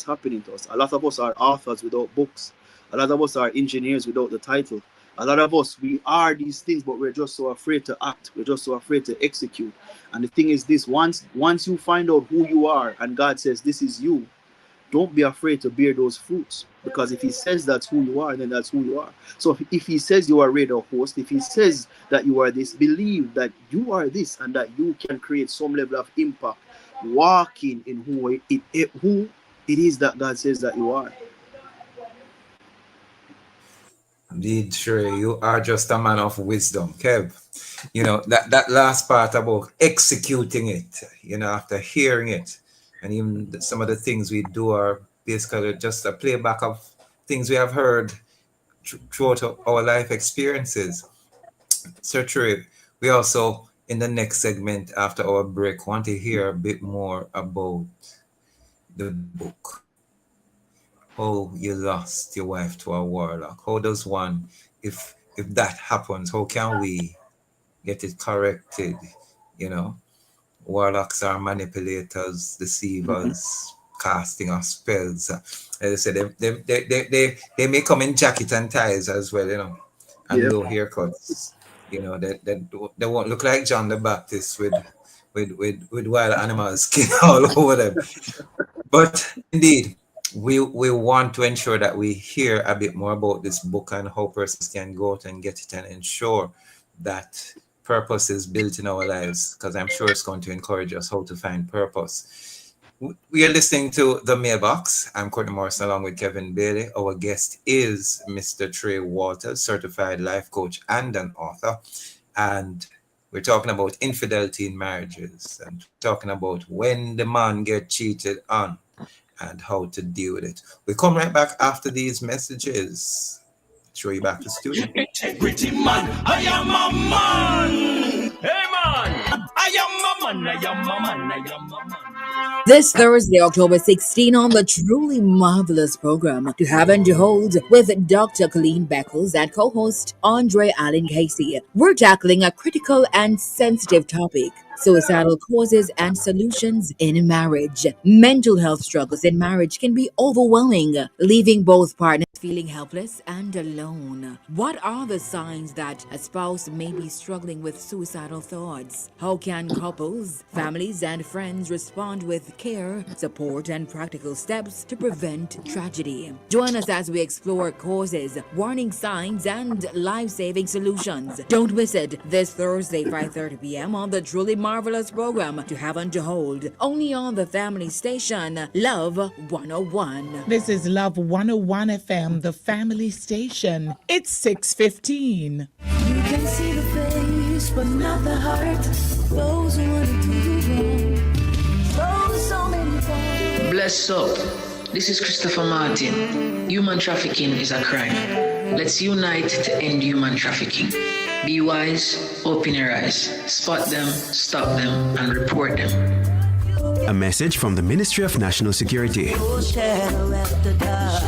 happening to us. A lot of us are authors without books. A lot of us are engineers without the title. A lot of us, we are these things, but we're just so afraid to act. We're just so afraid to execute. And the thing is this, once you find out who you are and God says this is you, don't be afraid to bear those fruits. Because if he says that's who you are, then that's who you are. So if he says you are radar host, if he says that you are this, believe that you are this and that you can create some level of impact walking in who it is that God says that you are. Indeed, sure, you are just a man of wisdom, Kev. You know, that last part about executing it, you know, after hearing it, and even some of the things we do are basically just a playback of things we have heard throughout our life experiences. So true. We also, in the next segment after our break, want to hear a bit more about the book. How you lost your wife to a warlock. How does one, if that happens, how can we get it corrected? You know, warlocks are manipulators, deceivers, casting of spells. As I said, they may come in jacket and ties as well, you know, and Yeah. low haircuts. You know, they won't look like John the Baptist with wild animal skin all over them. But indeed, we want to ensure that we hear a bit more about this book and how persons can go out and get it and ensure that purpose is built in our lives, because I'm sure it's going to encourage us how to find purpose. We are listening to The Mailbox. I'm Courtney Morrison along with Kevin Bailey. Our guest is Mr. Trey Walters, certified life coach and an author. And we're talking about infidelity in marriages and talking about when the man gets cheated on and how to deal with it. We come right back after these messages. Show you back to the studio. Integrity man, I am a man. Hey man, I am a man, I am a man, I am a man. This Thursday, October 16, on the truly marvelous program To Have and to Hold with Dr. Colleen Beckles and co-host Andre Allen Casey. We're tackling a critical and sensitive topic: suicidal causes and solutions in marriage. Mental health struggles in marriage can be overwhelming, leaving both partners feeling helpless and alone? What are the signs that a spouse may be struggling with suicidal thoughts? How can couples, families, and friends respond with care, support, and practical steps to prevent tragedy? Join us as we explore causes, warning signs, and life-saving solutions. Don't miss it this Thursday, 5:30 p.m. on the Truly Marvelous program To Have and to Hold, only on the family station, Love 101. This is Love 101 FM, the family station. It's 6:15. You can see the face, but not the heart. Those who want to do you wrong. Those so many times. Bless up. This is Christopher Martin. Human trafficking is a crime. Let's unite to end human trafficking. Be wise, open your eyes, spot them, stop them, and report them. A message from the Ministry of National Security. No shadow at the dark.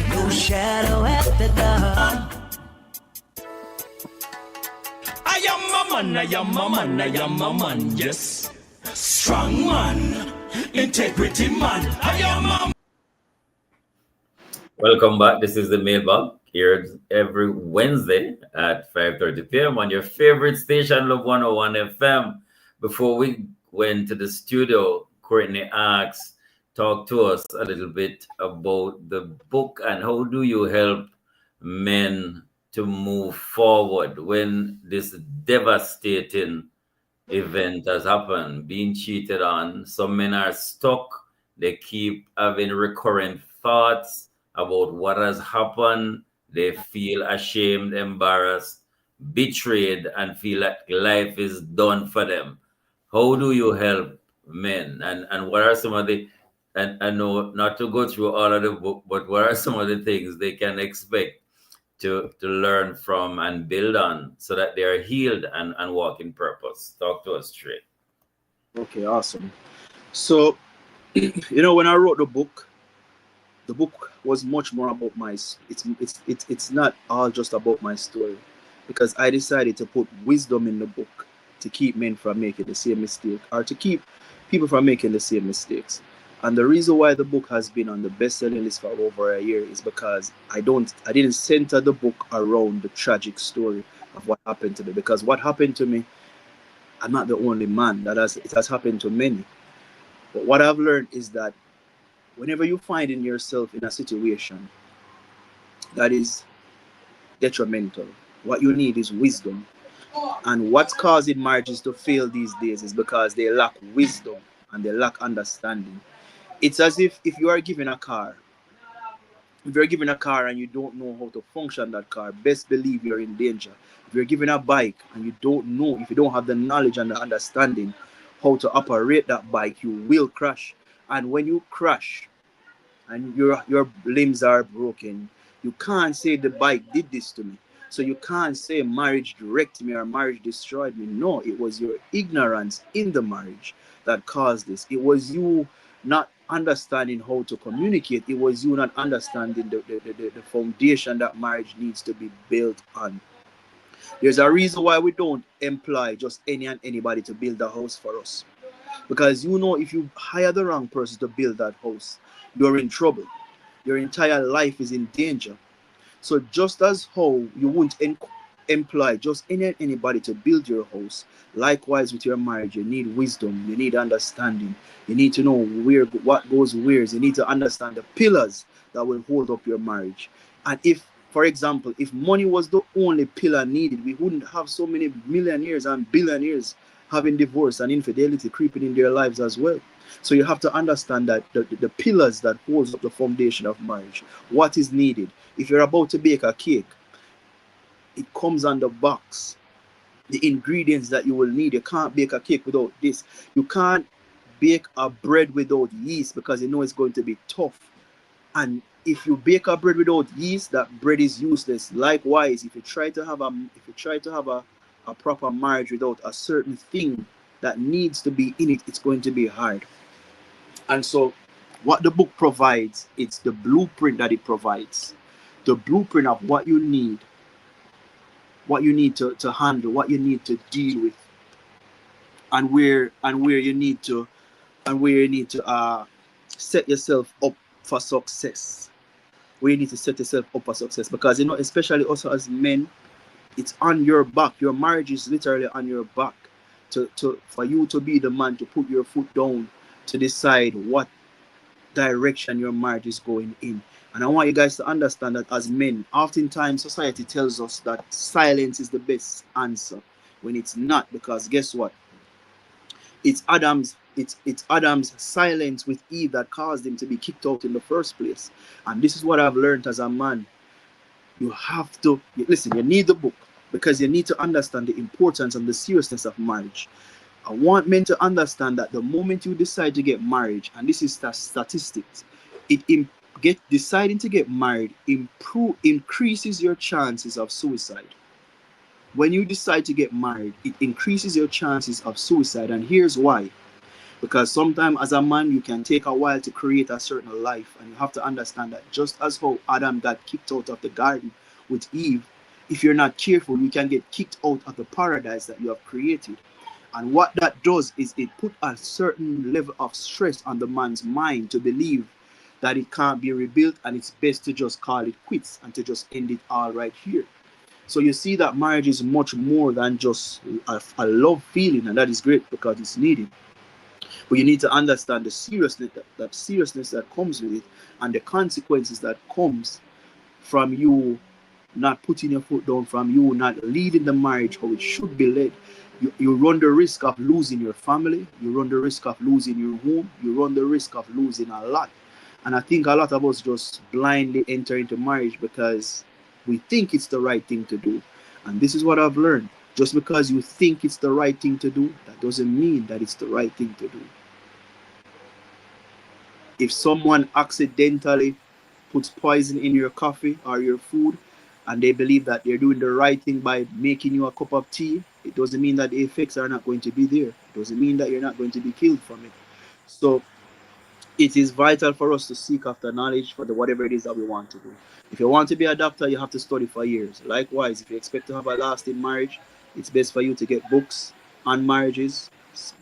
No shadow at the dark. I am a man, I am a man, I am a man, yes. Strong man, integrity man, I am a. Welcome back. This is the Mailbag, here every Wednesday at 5:30 p.m. on your favorite station, Love 101 FM. Before we went to the studio, Courtney asked, talk to us a little bit about the book and how do you help men to move forward when this devastating event has happened, being cheated on. Some men are stuck. They keep having recurrent thoughts about what has happened. They feel ashamed, embarrassed, betrayed, and feel like life is done for them. How do you help men? And what are some of the, and I know not to go through all of the book, but what are some of the things they can expect to learn from and build on so that they are healed and walk in purpose? Talk to us straight. Okay, awesome. So, when I wrote the book was much more about it's not all just about my story, because I decided to put wisdom in the book to keep men from making the same mistake, or to keep people from making the same mistakes. And the reason why the book has been on the best-selling list for over a year is because I didn't center the book around the tragic story of what happened to me, because what happened to me, I'm not the only man. It has happened to many. But what I've learned is that whenever you find in yourself in a situation that is detrimental, what you need is wisdom. And what's causing marriages to fail these days is because they lack wisdom and they lack understanding. It's as if you are given a car. If you're given a car and you don't know how to function that car, best believe you're in danger. If you're given a bike and you don't have the knowledge and the understanding how to operate that bike, you will crash. And when you crash and your limbs are broken, you can't say the bike did this to me. So you can't say marriage directed me or marriage destroyed me. No, it was your ignorance in the marriage that caused this. It was you not understanding how to communicate. It was you not understanding the foundation that marriage needs to be built on. There's a reason why we don't employ just any and anybody to build a house for us. Because if you hire the wrong person to build that house, you're in trouble. Your entire life is in danger. So just as how you wouldn't employ just anybody to build your house, likewise with your marriage, you need wisdom, you need understanding, you need to know what goes where. You need to understand the pillars that will hold up your marriage. And if, for example, if money was the only pillar needed, we wouldn't have so many millionaires and billionaires having divorce and infidelity creeping in their lives as well. So you have to understand that the pillars that holds up the foundation of marriage, what is needed. If you're about to bake a cake, it comes on the box. The ingredients that you will need. You can't bake a cake without this. You can't bake a bread without yeast because you know it's going to be tough. And if you bake a bread without yeast, that bread is useless. Likewise, if you try to have a proper marriage without a certain thing that needs to be in it, it's going to be hard. And so what the book provides, it's the blueprint that it provides. The blueprint of what you need to handle, what you need to deal with, and where you need to set yourself up for success. where you need to set yourself up for success. Because, you know, especially also as men, it's on your back. Your marriage is literally on your back. For you to be the man to put your foot down to decide what direction your marriage is going in. And I want you guys to understand that as men, oftentimes society tells us that silence is the best answer when it's not, because guess what? It's Adam's silence with Eve that caused him to be kicked out in the first place. And this is what I've learned as a man. You have to listen, you need the book because you need to understand the importance and the seriousness of marriage. I want men to understand that the moment you decide to get married, and this is statistics, deciding to get married increases your chances of suicide. When you decide to get married, it increases your chances of suicide, and here's why. Because sometimes as a man, you can take a while to create a certain life, and you have to understand that just as how Adam got kicked out of the garden with Eve, if you're not careful, you can get kicked out of the paradise that you have created. And what that does is it put a certain level of stress on the man's mind to believe that it can't be rebuilt, and it's best to just call it quits and to just end it all right here. So you see that marriage is much more than just a love feeling, and that is great because it's needed. But you need to understand the seriousness that comes with it, and the consequences that comes from you not putting your foot down, from you not leading the marriage how it should be led. You run the risk of losing your family, you run the risk of losing your home, you run the risk of losing a lot. And I think a lot of us just blindly enter into marriage because we think it's the right thing to do. And this is what I've learned. Just because you think it's the right thing to do, that doesn't mean that it's the right thing to do. If someone accidentally puts poison in your coffee or your food, and they believe that they're doing the right thing by making you a cup of tea, it doesn't mean that the effects are not going to be there. It doesn't mean that you're not going to be killed from it. So it is vital for us to seek after knowledge for whatever it is that we want to do. If you want to be a doctor, you have to study for years. Likewise, if you expect to have a lasting marriage, it's best for you to get books on marriages,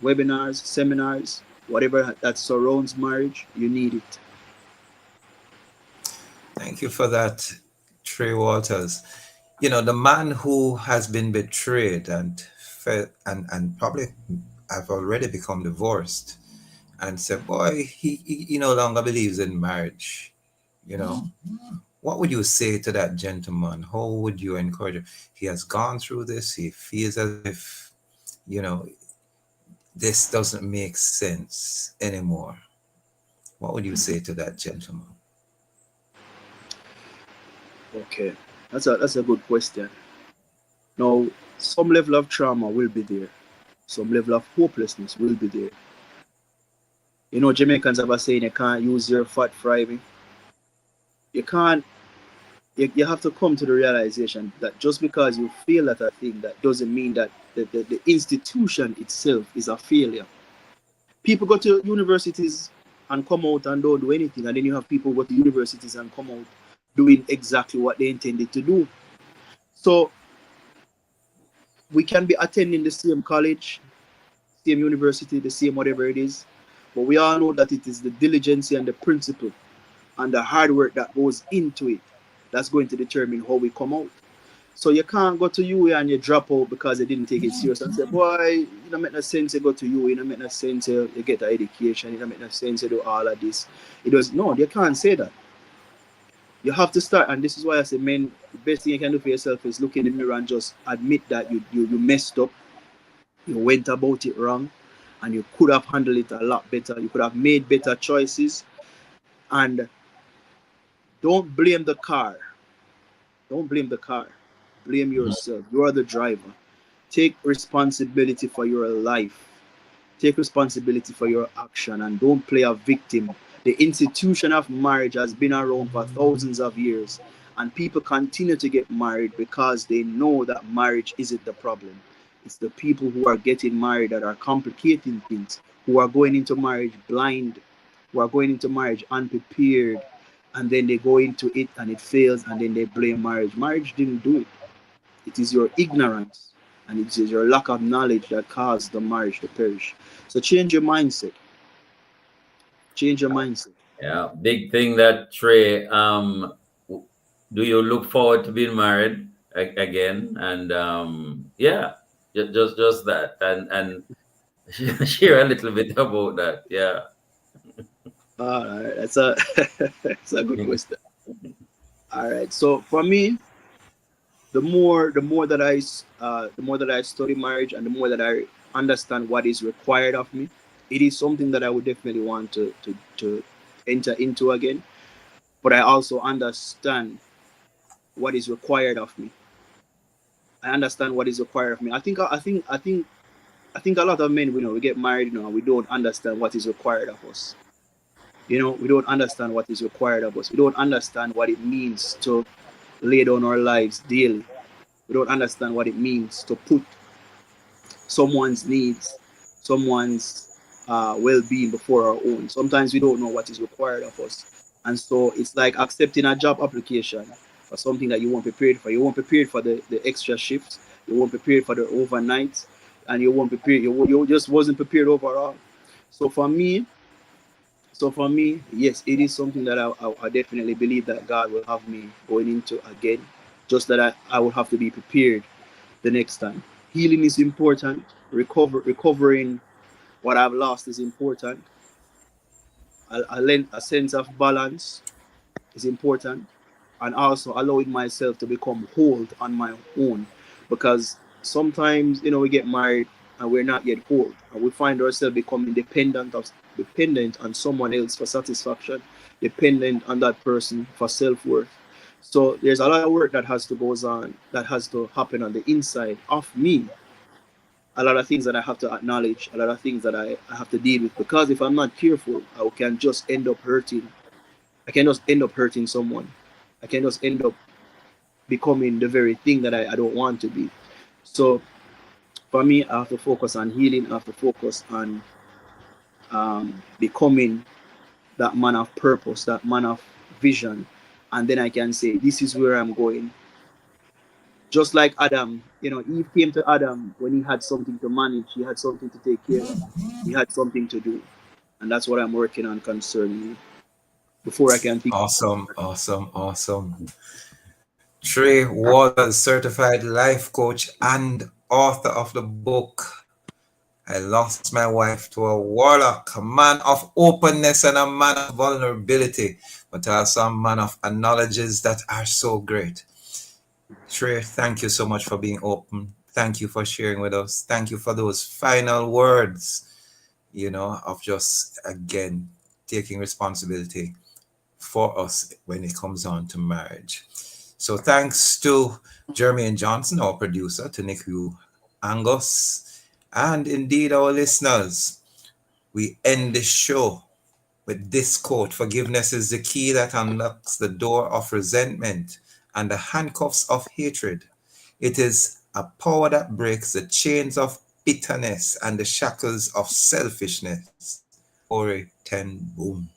webinars, seminars, whatever that surrounds marriage. You need it. Thank you for that, Trey Walters. You know, the man who has been betrayed and probably have already become divorced and said, boy, he no longer believes in marriage. You know, what would you say to that gentleman? How would you encourage him? He has gone through this. He feels as if, you know, this doesn't make sense anymore. What would you say to that gentleman? Okay, that's a good question. Now, some level of trauma will be there. Some level of hopelessness will be there. You know, Jamaicans have a saying, you can't use your fat fry me. You can't, you have to come to the realization that just because you feel that a thing, that doesn't mean that the institution itself is a failure. People go to universities and come out and don't do anything, and then you have people go to universities and come out doing exactly what they intended to do. So we can be attending the same college, same university, the same whatever it is, but we all know that it is the diligence and the principle and the hard work that goes into it that's going to determine how we come out. So you can't go to UA and you drop out because you didn't take it serious and say, boy, it don't make no sense you go to UA, it don't make no sense you get an education, it don't make no sense you do all of this. No, you can't say that. You have to start, and this is why I say, men, the best thing you can do for yourself is look in the mirror and just admit that you messed up, you went about it wrong, and you could have handled it a lot better. You could have made better choices. And don't blame the car. Don't blame the car. Blame yourself. You are the driver. Take responsibility for your life. Take responsibility for your action, and don't play a victim. The institution of marriage has been around for thousands of years, and people continue to get married because they know that marriage isn't the problem. It's the people who are getting married that are complicating things, who are going into marriage blind, who are going into marriage unprepared, and then they go into it and it fails, and then they blame marriage. Marriage didn't do it. It is your ignorance and it is your lack of knowledge that caused the marriage to perish. So change your mindset. Change your mindset. Yeah, big thing that Trey Do you look forward to being married again? And yeah, just that, and share a little bit about that. Yeah. All right, that's a that's a good question. All right, so for me, the more that I study marriage and the more that I understand what is required of me, it is something that I would definitely want to enter into again. But I also understand what is required of me. I understand what is required of me. I think a lot of men, we get married, and we don't understand what is required of us. We don't understand what is required of us. We don't understand what it means to lay down our lives daily. We don't understand what it means to put someone's needs, someone's well-being before our own. Sometimes we don't know what is required of us, and so it's like accepting a job application for something that you weren't prepared for. You weren't prepared for the extra shifts. You weren't prepared for the overnight, and you weren't prepared. You just wasn't prepared overall. So for me, yes, it is something that I definitely believe that God will have me going into again. Just that I will have to be prepared the next time. Healing is important. Recovering what I've lost is important. A sense of balance is important, and also allowing myself to become whole on my own, because sometimes we get married and we're not yet whole, and we find ourselves becoming dependent on someone else for satisfaction, dependent on that person for self-worth. So there's a lot of work that has to happen on the inside of me, a lot of things that I have to acknowledge, a lot of things that I have to deal with, because if I'm not careful, I can just end up hurting. I can just end up hurting someone. I can just end up becoming the very thing that I don't want to be. So for me, I have to focus on healing. I have to focus on becoming that man of purpose, that man of vision. And then I can say, this is where I'm going. Just like Adam, Eve came to Adam when he had something to manage, he had something to take care of, he had something to do. And that's what I'm working on concerning you. Before I can think. Awesome. Trey Waters, certified life coach and author of the book I Lost My Wife to a Warlock, a man of openness and a man of vulnerability, but also a man of knowledges that are so great. Trey, thank you so much for being open. Thank you for sharing with us. Thank you for those final words, of just, again, taking responsibility for us when it comes on to marriage. So thanks to Jermaine Johnson, our producer, to Niku Angus, and indeed our listeners. We end the show with this quote: forgiveness is the key that unlocks the door of resentment and the handcuffs of hatred. It is a power that breaks the chains of bitterness and the shackles of selfishness. Ori 10 boom.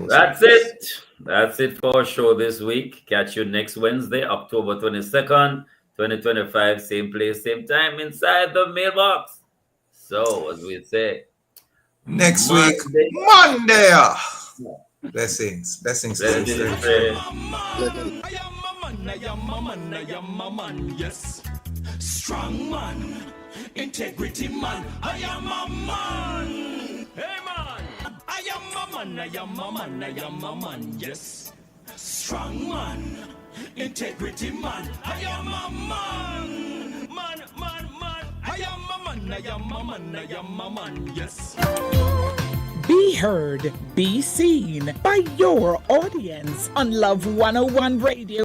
That's it. That's it for our show this week. Catch you next Wednesday, October 22nd, 2025. Same place, same time, inside the mailbox. So, as we say, next week, Monday. Blessings. I am a man, yes. Strong man, integrity man. I am a man. Hey man. I am a man, yes. Strong man, integrity man. I am a man. Man. I am a man, yes. Be heard, be seen by your audience on Love 101 Radio.